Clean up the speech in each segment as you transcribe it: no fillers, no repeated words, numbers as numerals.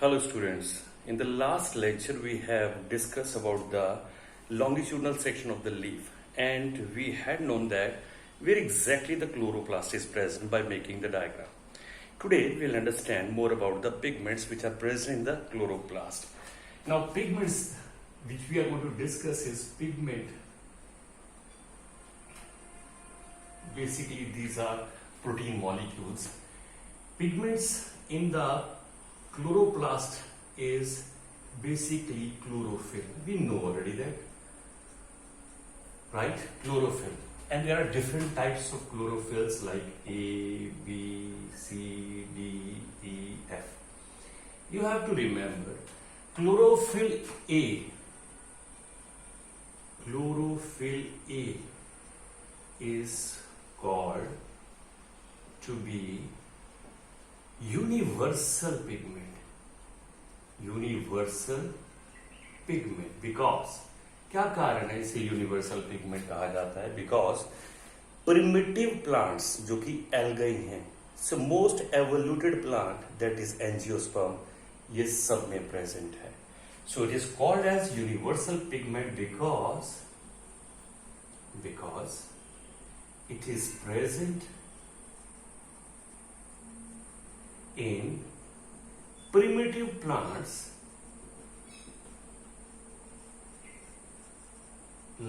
Hello students. In the last lecture we have discussed about the longitudinal section of the leaf and we had known that where exactly the chloroplast is present by making the diagram. Today we'll understand more about the pigments which are present in the chloroplast. Now pigments which we are going to discuss is pigment. Basically these are protein molecules. Pigments in the chloroplast is basically chlorophyll. We know already that, right? Chlorophyll. And there are different types of chlorophylls like A, B, C, D, E, F. You have to remember chlorophyll A is called to be universal pigment. Universal pigment because क्या कारण है इसे universal pigment कहा जाता है? Because primitive plants जो कि algae हैं, so most evoluted plant that is angiosperm, ये सब में प्रेजेंट है. So it is called as universal pigment because it is present in primitive plants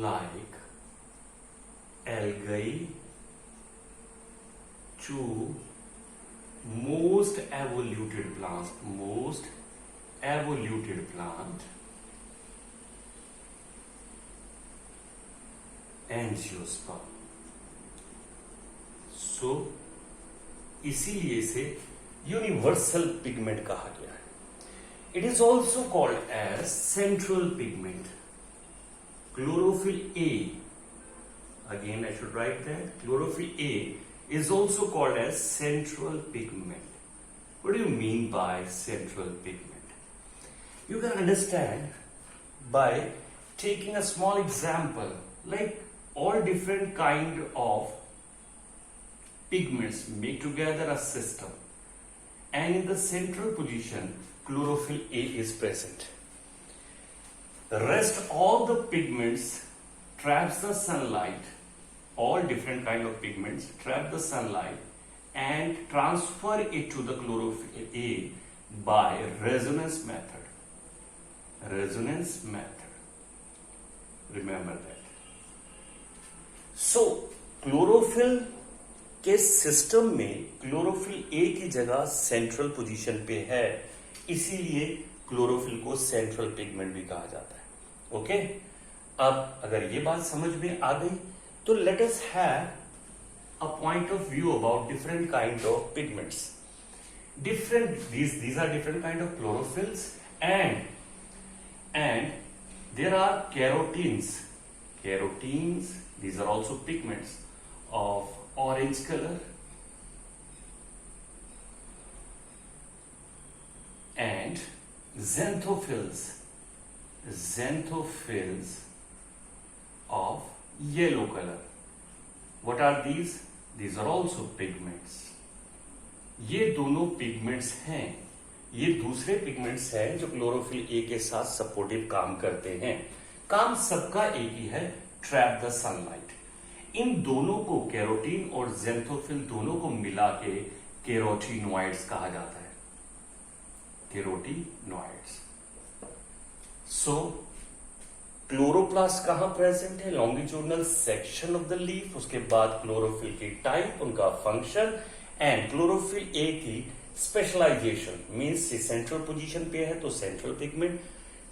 like algae to most evoluted plant angiosperm. So इसीलिए इसे universal pigment कहा गया है. It is also called as central pigment. Chlorophyll A, again I should write that chlorophyll A is also called as central pigment. What do you mean by central pigment? You can understand by taking a small example like all different kind of pigments make together a system, and in the central position chlorophyll A is present. The rest all the pigments traps the sunlight. All different kind of pigments trap the sunlight and transfer it to the chlorophyll A by resonance method. Remember that. So chlorophyll के system में chlorophyll A की जगह central position पे है, इसीलिए chlorophyll को central pigment भी कहा जाता है. ओके, अब अगर ये बात समझ में आ गई तो let us have a point of view about different kind of pigments. These are different kind of chlorophylls and there are carotenes. These are also pigments of orange color and xanthophylls of yellow color. What are these? These are also pigments. ये दोनों pigments हैं. ये दूसरे pigments हैं जो chlorophyll A के साथ supportive काम करते हैं. काम सबका एक ही है, ट्रैप द सनलाइट. इन दोनों को कैरोटीन और ज़ैंथोफिल दोनों को मिला के कैरोटीनॉइड्स कहा जाता है. कैरोटीनॉइड्स. सो क्लोरोप्लास्ट कहां प्रेजेंट है? Longitudinal section of the leaf. उसके बाद क्लोरोफिल की टाइप, उनका फंक्शन एंड क्लोरोफिल ए की स्पेशलाइजेशन. मींस सेंट्रल पोजीशन पे है तो सेंट्रल पिगमेंट.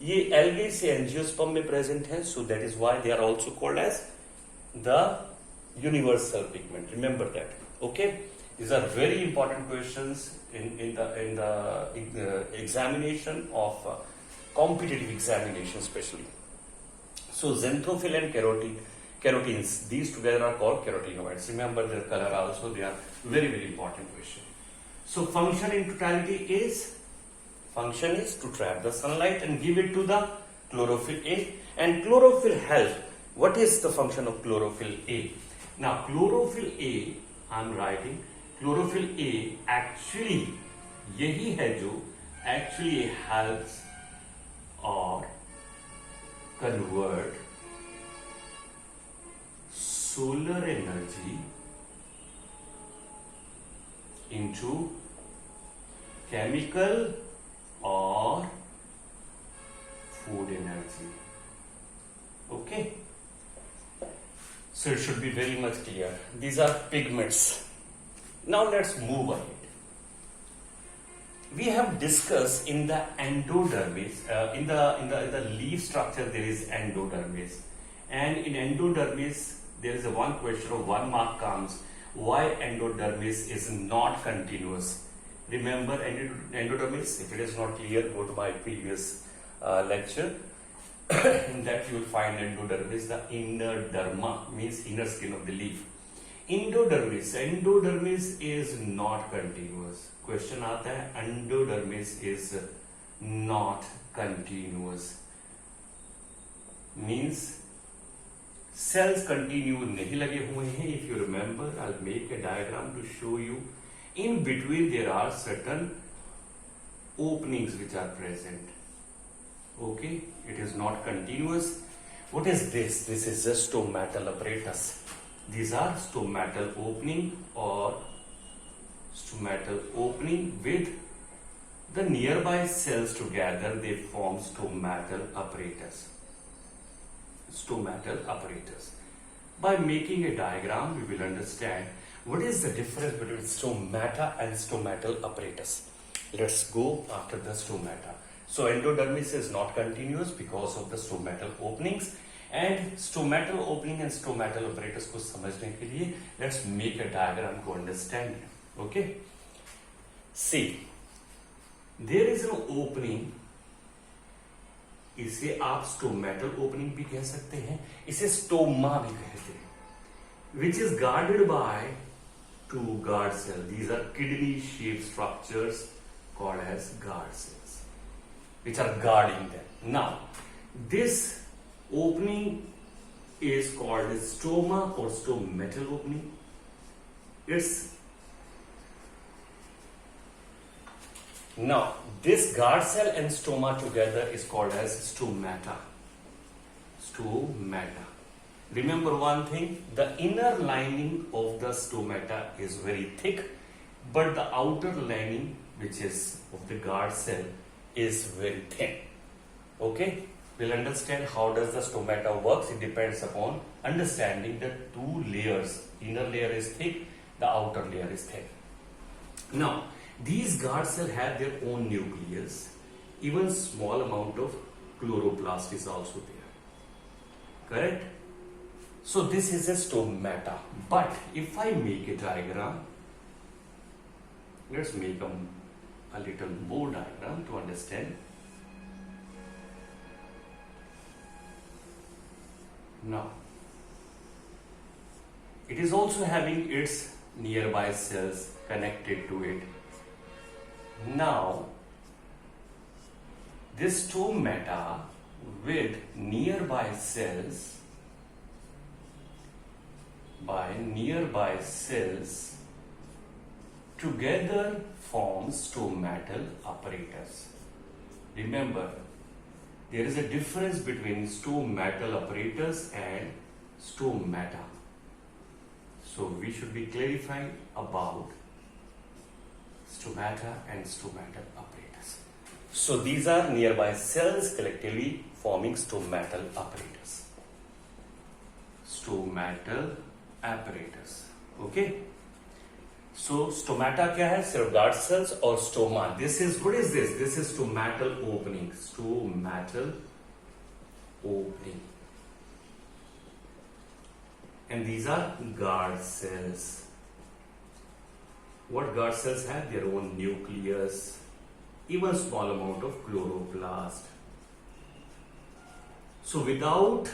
ये एल्गे से एंजियोस्पर्म में प्रेजेंट है, so that is why they are also called as the universal pigment. Remember that. Okay, these are very important questions in the examination of competitive examination especially. So xanthophil and carotenes, these together are called carotenoids. Remember their color also. They are very important question. So function in totality is to trap the sunlight and give it to the chlorophyll A, and chlorophyll help. What is the function of chlorophyll A? Now chlorophyll A, I am writing chlorophyll A actually यही है जो actually helps or convert solar energy into chemical or food energy. Okay, so it should be very much clear. These are pigments. Now let's move ahead. We have discussed in the endodermis, in the leaf structure there is endodermis, and in endodermis there is a one question or 1 mark comes, why endodermis is not continuous. Remember endodermis, if it is not clear, go to my previous lecture. In that you will find endodermis, the inner derma, means inner skin of the leaf. Endodermis is not continuous. Question आता है, endodermis is not continuous, means cells continue नहीं लगे हुए हैं. If you remember, I'll make a diagram to show you. In between there are certain openings which are present. Okay, it is not continuous. What is this? This is a stomatal apparatus. These are stomatal opening or stomatal opening with the nearby cells together, they form stomatal apparatus. Stomatal apparatus. By making a diagram, we will understand what is the difference between stomata and stomatal apparatus. Let's go after the stomata. So endodermis is not continuous because of the stomatal openings, and stomatal opening and stomatal apparatus को समझने के लिए let's make a diagram to understand it. Okay, see, there is an opening. इसे आप stomatal opening भी कह सकते हैं, इसे stoma भी कहते हैं, which is guarded by two guard cells. These are kidney shaped structures called as guard cells, which are guarding them. Now, this opening is called stoma or stomatal opening. It's now this guard cell and stoma together is called as stomata. Stomata. Remember one thing, the inner lining of the stomata is very thick, but the outer lining, which is of the guard cell, is very thin. Okay, we'll understand how does the stomata works. It depends upon understanding the two layers. Inner layer is thick, the outer layer is thin. Now, these guard cells have their own nucleus. Even small amount of chloroplast is also there. Correct? So this is a stomata. But if I make a diagram, let's make a little more diagram to understand. Now, it is also having its nearby cells connected to it. Now, this stomata with nearby cells together forms stomatal apparatus. Remember, there is a difference between stomatal apparatus and stomata. So we should be clarifying about stomata and stomatal apparatus. So these are nearby cells collectively forming stomatal apparatus. Stomatal apparatus. Okay. So stomata क्या है? सिर्फ guard cells और stoma. This is, what is this? This is stomatal opening. Stomatal opening. And these are guard cells. What guard cells have? Their own nucleus, even small amount of chloroplast. So without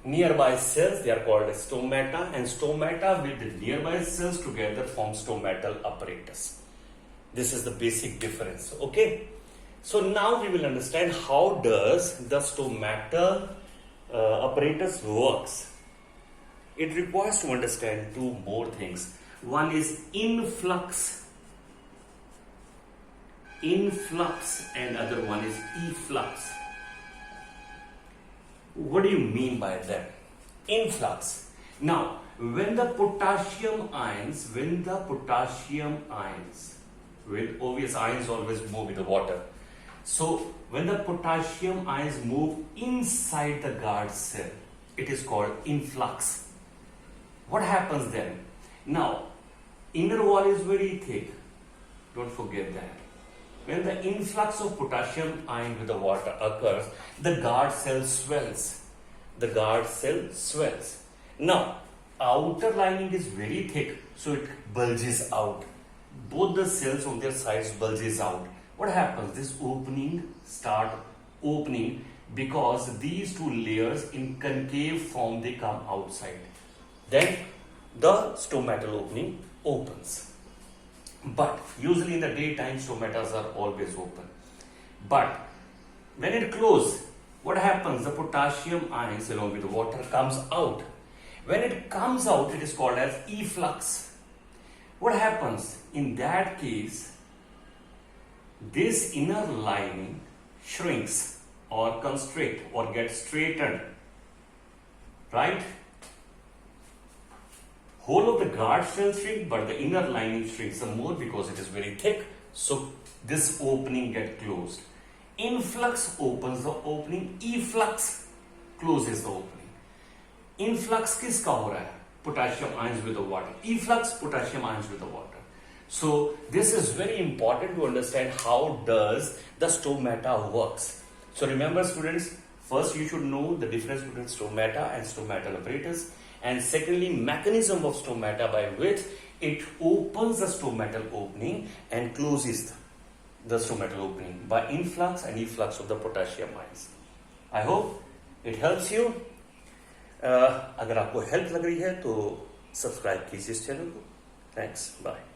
nearby cells, they are called as stomata, and stomata with the nearby cells together form stomatal apparatus. This is the basic difference. Okay. So now we will understand how does the stomatal apparatus works. It requires to understand two more things. One is influx influx and other one is efflux. What do you mean by that? Influx. Now, when the potassium ions, with obvious ions always move with the water. So, when the potassium ions move inside the guard cell, it is called influx. What happens then? Now, inner wall is very thick. Don't forget that. When the influx of potassium ion with the water occurs, the guard cell swells. The guard cell swells. Now, outer lining is very thick, so it bulges out. Both the cells on their sides bulges out. What happens? This opening start opening because these two layers in concave form, they come outside. Then the stomatal opening opens. But usually in the daytime, stomatas are always open. But when it closes, what happens? The potassium ions along with the water comes out. When it comes out, it is called as efflux. What happens? In that case, this inner lining shrinks or constrict or gets straightened. Right? Whole of the guard cell shrink, but the inner lining shrinks some more because it is very thick. So this opening gets closed. Influx opens the opening, efflux closes the opening. Influx किसका हो रहा है? Potassium ions with the water. Efflux, potassium ions with the water. So this is very important to understand how does the stomata works. So remember students, first you should know the difference between stomata and stomatal apparatus, and secondly mechanism of stomata by which it opens the stomatal opening and closes the stomatal opening by influx and efflux of the potassium ions. I hope it helps you. अगर आपको help लग रही है तो subscribe कीजिए इस channel को. Thanks, bye.